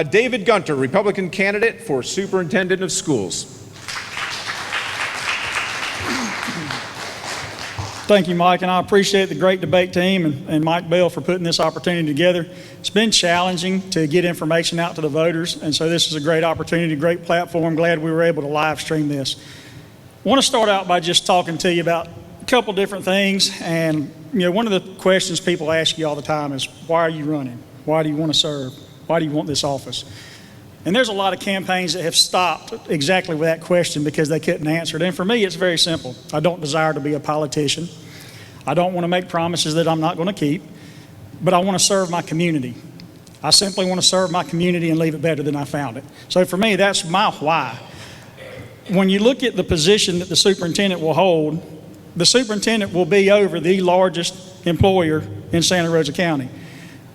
David Gunter, Republican candidate for Superintendent of Schools. Thank you, Mike, and I appreciate the great debate team and Mike Bell for putting this opportunity together. It's been challenging to get information out to the voters, and so this is a great opportunity, great platform. Glad we were able to live stream this. I want to start out by just talking to you about a couple different things, and one of the questions people ask you all the time is, why are you running? Why do you want to serve? Why do you want this office? And there's a lot of campaigns that have stopped exactly with that question because they couldn't answer it. And for me, it's very simple. I don't desire to be a politician. I don't want to make promises that I'm not going to keep, but I want to serve my community. I simply want to serve my community and leave it better than I found it. So for me, that's my why. When you look at the position that the superintendent will hold, the superintendent will be over the largest employer in Santa Rosa County.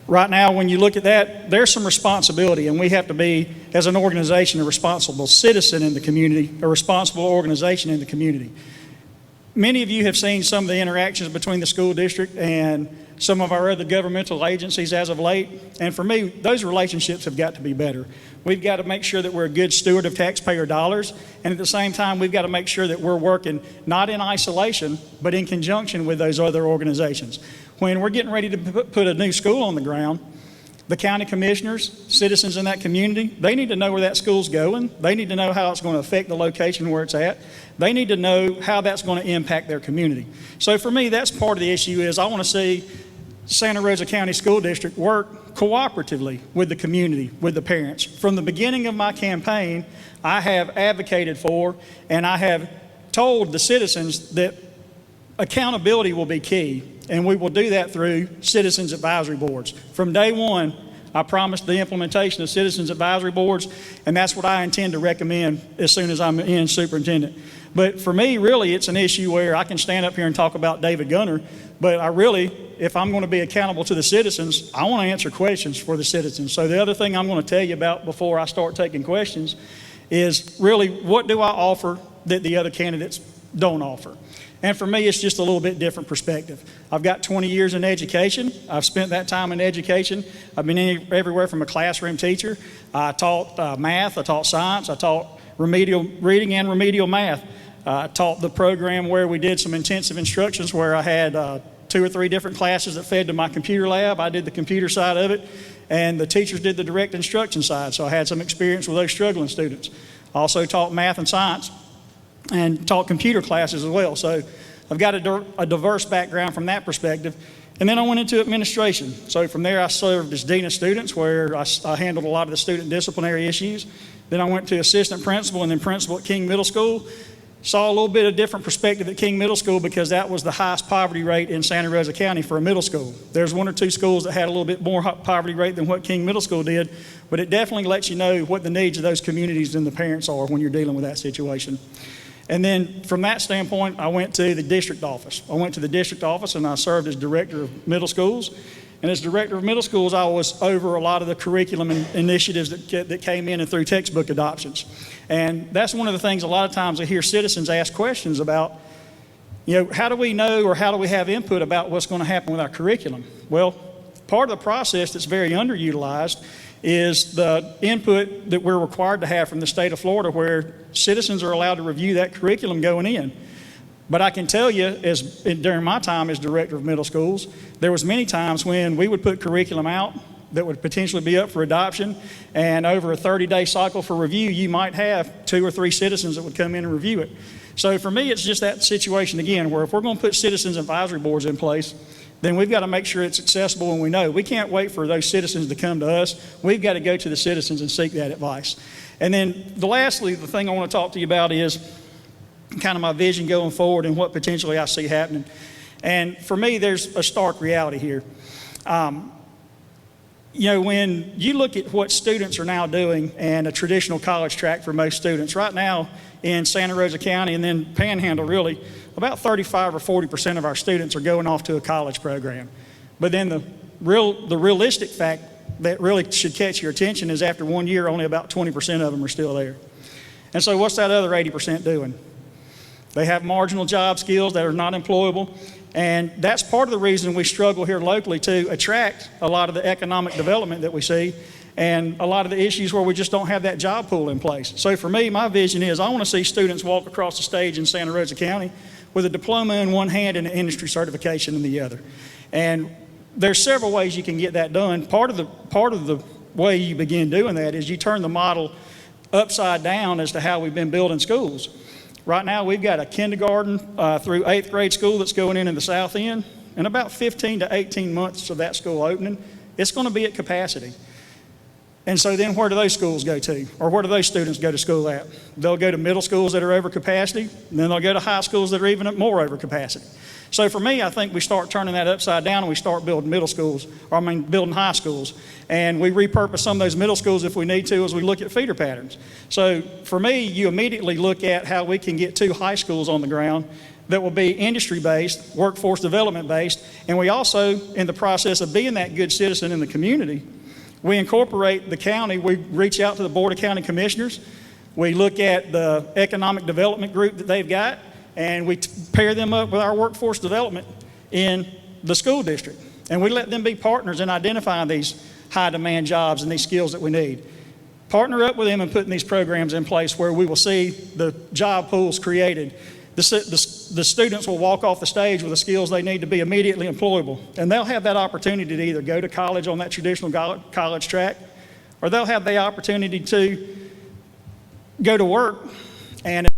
Right now, when you look at that, there's some responsibility, and we have to be, as an organization, a responsible citizen in the community, a responsible organization in the community. Many of you have seen some of the interactions between the school district and some of our other governmental agencies as of late, and for me, those relationships have got to be better. We've got to make sure that we're a good steward of taxpayer dollars, and at the same time, we've got to make sure that we're working not in isolation, but in conjunction with those other organizations. When we're getting ready to put a new school on the ground, the county commissioners, citizens in that community, they need to know where that school's going. They need to know how it's going to affect the location where it's at. They need to know how that's going to impact their community. So for me, that's part of the issue is I want to see Santa Rosa County School District work cooperatively with the community, with the parents. From the beginning of my campaign, I have advocated for and I have told the citizens that accountability will be key, and we will do that through citizens advisory boards. From day one, I promised the implementation of citizens advisory boards, and that's what I intend to recommend as soon as I'm in superintendent. But for me, really, it's an issue where I can stand up here and talk about David Gunter, but I really, if I'm going to be accountable to the citizens, I want to answer questions for the citizens. So the other thing I'm going to tell you about before I start taking questions is really, what do I offer that the other candidates don't offer? And for me, it's just a little bit different perspective. I've got 20 years in education. I've spent that time in education. I've been everywhere from a classroom teacher. I taught math, I taught science, I taught remedial reading and remedial math. I taught the program where we did some intensive instructions where I had 2 or 3 different classes that fed to my computer lab. I did the computer side of it, and the teachers did the direct instruction side. So I had some experience with those struggling students. I also taught math and science and taught computer classes as well. So I've got a diverse background from that perspective. And then I went into administration. So from there I served as dean of students where I handled a lot of the student disciplinary issues. Then I went to assistant principal and then principal at King Middle School. Saw a little bit of different perspective at King Middle School because that was the highest poverty rate in Santa Rosa County for a middle school. There's 1 or 2 schools that had a little bit more poverty rate than what King Middle School did, but it definitely lets you know what the needs of those communities and the parents are when you're dealing with that situation. And then from that standpoint, I went to the district office. I went to the district office and I served as director of middle schools. And as director of middle schools, I was over a lot of the curriculum initiatives that came in and through textbook adoptions. And that's one of the things a lot of times I hear citizens ask questions about, how do we know or how do we have input about what's going to happen with our curriculum? Well, part of the process that's very underutilized is the input that we're required to have from the state of Florida where citizens are allowed to review that curriculum going in. But I can tell you, during my time as director of middle schools, there was many times when we would put curriculum out that would potentially be up for adoption, and over a 30-day cycle for review, you might have 2 or 3 citizens that would come in and review it. So for me, it's just that situation again, where if we're going to put citizens advisory boards in place, then we've got to make sure it's accessible and we know. We can't wait for those citizens to come to us. We've got to go to the citizens and seek that advice. And then lastly, the thing I want to talk to you about is kind of my vision going forward and what potentially I see happening. And for me, there's a stark reality here. When you look at what students are now doing and a traditional college track for most students, right now in Santa Rosa County and then Panhandle really, about 35 or 40% of our students are going off to a college program. But then the realistic fact that really should catch your attention is after 1 year, only about 20% of them are still there. And so what's that other 80% doing? They have marginal job skills that are not employable. And that's part of the reason we struggle here locally to attract a lot of the economic development that we see. and a lot of the issues where we just don't have that job pool in place. So for me, my vision is I want to see students walk across the stage in Santa Rosa County with a diploma in one hand and an industry certification in the other. And there's several ways you can get that done. Part of the way you begin doing that is you turn the model upside down as to how we've been building schools. Right now, we've got a kindergarten through 8th grade school that's going in the south end. In about 15 to 18 months of that school opening, it's going to be at capacity. And so then where do those schools go to? Or where do those students go to school at? They'll go to middle schools that are over capacity, and then they'll go to high schools that are even more over capacity. So for me, I think we start turning that upside down and we start building building high schools. And we repurpose some of those middle schools if we need to as we look at feeder patterns. So for me, you immediately look at how we can get 2 high schools on the ground that will be industry-based, workforce development-based, and we also, in the process of being that good citizen in the community, we incorporate the county. We reach out to the Board of County Commissioners. We look at the economic development group that they've got, and we pair them up with our workforce development in the school district. And we let them be partners in identifying these high-demand jobs and these skills that we need. Partner up with them in putting these programs in place where we will see the job pools created. The students will walk off the stage with the skills they need to be immediately employable. And they'll have that opportunity to either go to college on that traditional college track, or they'll have the opportunity to go to work and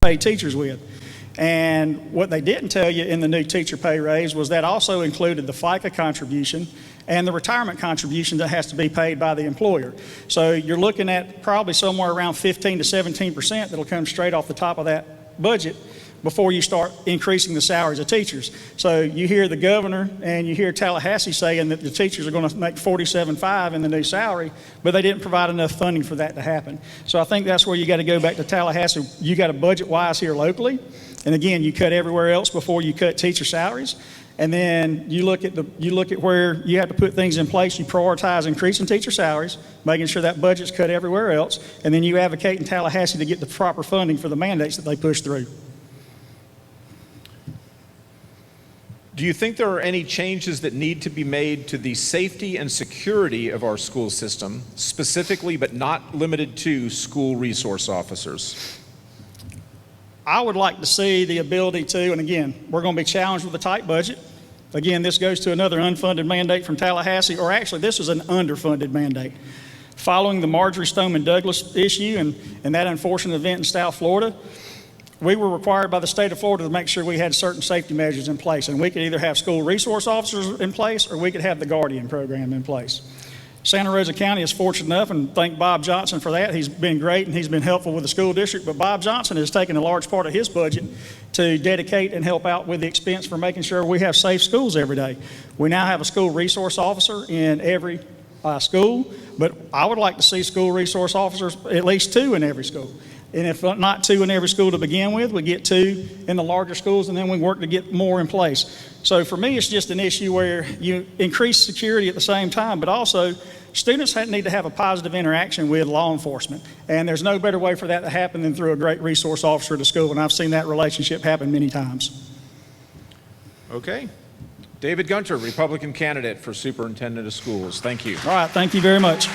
pay teachers with. And what they didn't tell you in the new teacher pay raise was that also included the FICA contribution and the retirement contribution that has to be paid by the employer. So you're looking at probably somewhere around 15 to 17% that'll come straight off the top of that budget before you start increasing the salaries of teachers. So you hear the governor and you hear Tallahassee saying that the teachers are going to make $47,500 in the new salary, but they didn't provide enough funding for that to happen. So I think that's where you got to go back to Tallahassee. You got to budget wise here locally. And again, you cut everywhere else before you cut teacher salaries. And then you look at where you have to put things in place. You prioritize increasing teacher salaries, making sure that budget's cut everywhere else, and then you advocate in Tallahassee to get the proper funding for the mandates that they push through. Do you think there are any changes that need to be made to the safety and security of our school system, specifically but not limited to school resource officers? I would like to see the ability to, and again, we're going to be challenged with a tight budget. Again, this goes to another unfunded mandate from Tallahassee, or actually this is an underfunded mandate. Following the Marjorie Stoneman Douglas issue and that unfortunate event in South Florida, we were required by the state of Florida to make sure we had certain safety measures in place, and we could either have school resource officers in place or we could have the Guardian program in place. Santa Rosa County is fortunate enough, and thank Bob Johnson for that. He's been great and he's been helpful with the school district, but Bob Johnson has taken a large part of his budget to dedicate and help out with the expense for making sure we have safe schools every day. We now have a school resource officer in every school, but I would like to see school resource officers, at least 2 in every school. And if not 2 in every school to begin with, we get 2 in the larger schools, and then we work to get more in place. So for me, it's just an issue where you increase security at the same time, but also students need to have a positive interaction with law enforcement. And there's no better way for that to happen than through a great resource officer at the school, and I've seen that relationship happen many times. Okay. David Gunter, Republican candidate for Superintendent of Schools. Thank you. All right, thank you very much.